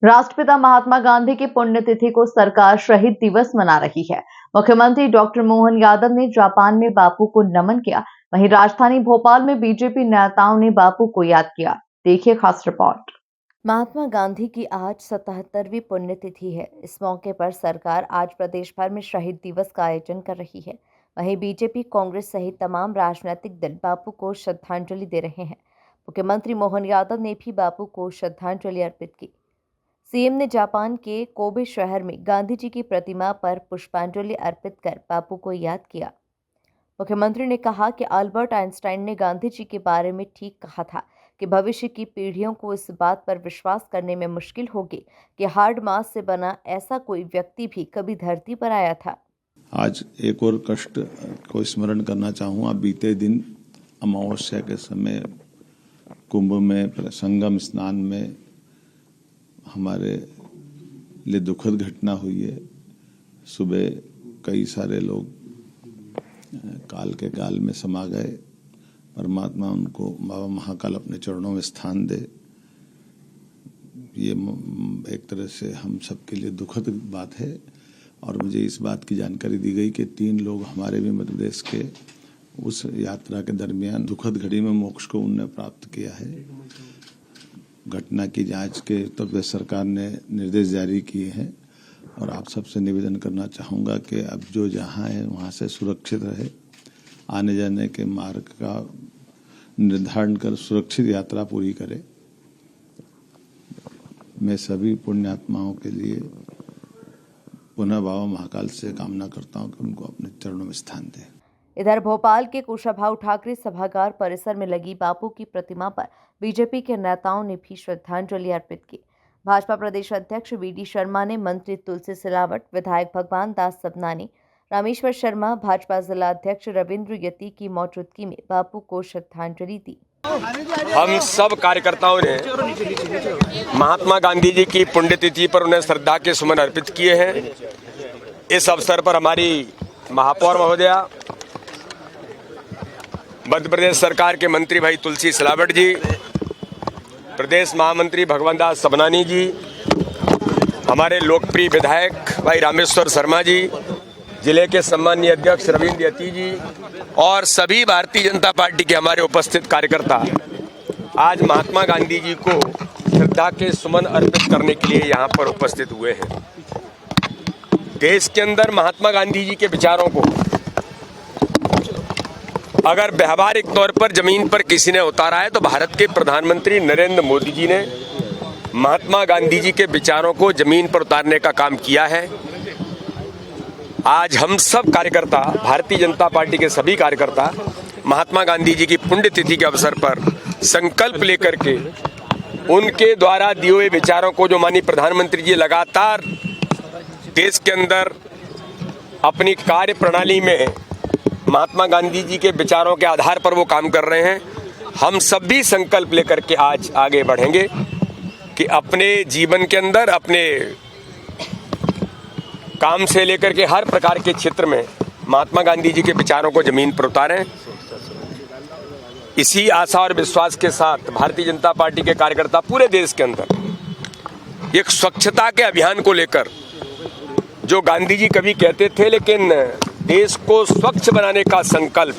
राष्ट्रपिता महात्मा गांधी की पुण्यतिथि को सरकार शहीद दिवस मना रही है। मुख्यमंत्री डॉक्टर मोहन यादव ने जापान में बापू को नमन किया। वहीं राजधानी भोपाल में बीजेपी नेताओं ने बापू को याद किया। देखिए खास रिपोर्ट। महात्मा गांधी की आज 77वीं पुण्यतिथि है। इस मौके पर सरकार आज प्रदेश भर में शहीद दिवस का आयोजन कर रही है। वहीं बीजेपी, कांग्रेस सहित तमाम राजनीतिक दल बापू को श्रद्धांजलि दे रहे हैं। मुख्यमंत्री मोहन यादव ने भी बापू को श्रद्धांजलि अर्पित की। सीएम ने जापान के कोबे शहर में गांधी जी की प्रतिमा पर पुष्पांजलि अर्पित कर बापू को याद किया। मुख्यमंत्री ने कहा कि अल्बर्ट आइंस्टाइन ने गांधी जी के बारे में ठीक कहा था कि भविष्य की पीढ़ियों को इस बात पर विश्वास करने में मुश्किल होगी कि हार्ड मास से बना ऐसा कोई व्यक्ति भी कभी धरती पर आया था। आज एक और कष्ट को स्मरण करना चाहूँगा। बीते दिन अमावस्या के समय कुंभ में संगम स्नान में हमारे लिए दुखद घटना हुई है। सुबह कई सारे लोग काल के काल में समा गए। परमात्मा उनको बाबा महाकाल अपने चरणों में स्थान दे। ये एक तरह से हम सबके लिए दुखद बात है। और मुझे इस बात की जानकारी दी गई कि 3 लोग हमारे भी मध्य प्रदेश के उस यात्रा के दरमियान दुखद घड़ी में मोक्ष को उन्होंने प्राप्त किया है। घटना की जांच के उत्तर प्रदेश सरकार ने निर्देश जारी किए हैं और आप सबसे निवेदन करना चाहूँगा कि अब जो जहाँ है वहाँ से सुरक्षित रहे। आने जाने के मार्ग का निर्धारण कर सुरक्षित यात्रा पूरी करे। मैं सभी पुण्यात्माओं के लिए पुनः बाबा महाकाल से कामना करता हूँ कि उनको अपने चरणों में स्थान दें। इधर भोपाल के कुशाभाऊ ठाकरे सभागार परिसर में लगी बापू की प्रतिमा पर बीजेपी के नेताओं ने भी श्रद्धांजलि अर्पित की। भाजपा प्रदेश अध्यक्ष वी.डी. शर्मा ने मंत्री तुलसी सिलावट, विधायक भगवान दास सबनानी, रामेश्वर शर्मा, भाजपा जिला अध्यक्ष रविंद्र यति की मौजूदगी में बापू को श्रद्धांजलि दी। हम सब कार्यकर्ताओं ने महात्मा गांधी जी की पुण्यतिथि पर उन्हें श्रद्धा के सुमन अर्पित किए हैं। इस अवसर पर हमारी महापौर महोदया, मध्य प्रदेश सरकार के मंत्री भाई तुलसी सिलावट जी, प्रदेश महामंत्री भगवान दास सबनानी जी, हमारे लोकप्रिय विधायक भाई रामेश्वर शर्मा जी, जिले के सम्मानीय अध्यक्ष रविंद्र यति जी और सभी भारतीय जनता पार्टी के हमारे उपस्थित कार्यकर्ता आज महात्मा गांधी जी को श्रद्धा के सुमन अर्पित करने के लिए यहाँ पर उपस्थित हुए हैं। देश के अंदर महात्मा गांधी जी के विचारों को अगर व्यावहारिक तौर पर जमीन पर किसी ने उतारा है तो भारत के प्रधानमंत्री नरेंद्र मोदी जी ने महात्मा गांधी जी के विचारों को जमीन पर उतारने का काम किया है। आज हम सब कार्यकर्ता, भारतीय जनता पार्टी के सभी कार्यकर्ता महात्मा गांधी जी की पुण्यतिथि के अवसर पर संकल्प लेकर के उनके द्वारा दिए हुए विचारों को, जो माननीय प्रधानमंत्री जी लगातार देश के अंदर अपनी कार्य प्रणाली में महात्मा गांधी जी के विचारों के आधार पर वो काम कर रहे हैं, हम सब भी संकल्प लेकर के आज आगे बढ़ेंगे कि अपने जीवन के अंदर, अपने काम से लेकर के हर प्रकार के क्षेत्र में महात्मा गांधी जी के विचारों को जमीन पर उतारें। इसी आशा और विश्वास के साथ भारतीय जनता पार्टी के कार्यकर्ता पूरे देश के अंदर एक स्वच्छता के अभियान को लेकर, जो गांधी जी कभी कहते थे, लेकिन देश को स्वच्छ बनाने का संकल्प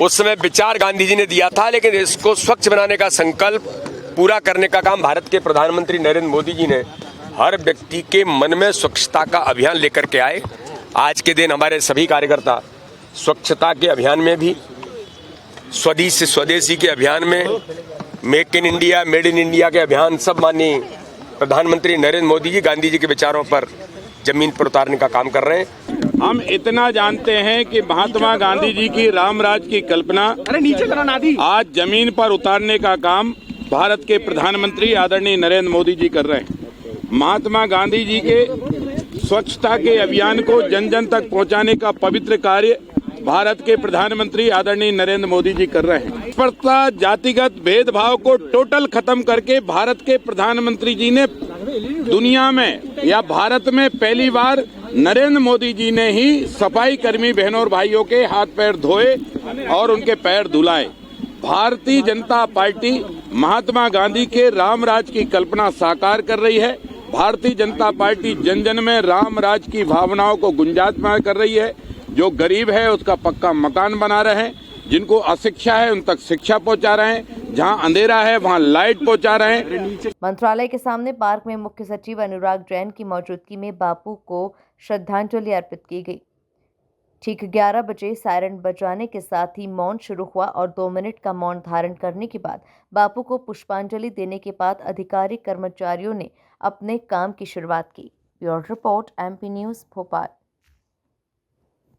उस समय विचार गांधी जी ने दिया था, लेकिन देश को स्वच्छ बनाने का संकल्प पूरा करने का काम भारत के प्रधानमंत्री नरेंद्र मोदी जी ने हर व्यक्ति के मन में स्वच्छता का अभियान लेकर के आए। आज के दिन हमारे सभी कार्यकर्ता स्वच्छता के अभियान में भी, स्वदेश से स्वदेशी के अभियान में, make in India, made in India के अभियान, सब माननीय प्रधानमंत्री नरेंद्र मोदी जी गांधी जी के विचारों पर जमीन पर उतारने का काम कर रहे हैं। हम इतना जानते हैं कि महात्मा गांधी जी की रामराज की कल्पना आज जमीन पर उतारने का काम भारत के प्रधानमंत्री आदरणीय नरेंद्र मोदी जी कर रहे हैं। महात्मा गांधी जी के स्वच्छता के अभियान को जन जन तक पहुंचाने का पवित्र कार्य भारत के प्रधानमंत्री आदरणीय नरेंद्र मोदी जी कर रहे हैं। स्पर्धा, जातिगत भेदभाव को टोटल खत्म करके भारत के प्रधानमंत्री जी ने दुनिया में या भारत में पहली बार नरेंद्र मोदी जी ने ही सफाई कर्मी बहनों और भाइयों के हाथ पैर धोए और उनके पैर धुलाए। भारतीय जनता पार्टी महात्मा गांधी के राम राज की कल्पना साकार कर रही है। भारतीय जनता पार्टी जन जन में राम राज की भावनाओं को गुंजायमान कर रही है। जो गरीब है उसका पक्का मकान बना रहे हैं, जिनको अशिक्षा है उन तक शिक्षा पहुंचा रहे हैं, जहां अंधेरा है वहां लाइट पहुंचा रहे हैं। मंत्रालय के सामने पार्क में मुख्य सचिव अनुराग जैन की मौजूदगी में बापू को श्रद्धांजलि अर्पित की गई। ठीक 11 बजे सायरन बजाने के साथ ही मौन शुरू हुआ और 2 मिनट का मौन धारण करने के बाद बापू को पुष्पांजलि देने के बाद अधिकारी कर्मचारियों ने अपने काम की शुरुआत की। Bureau report, MP news, Bhopal.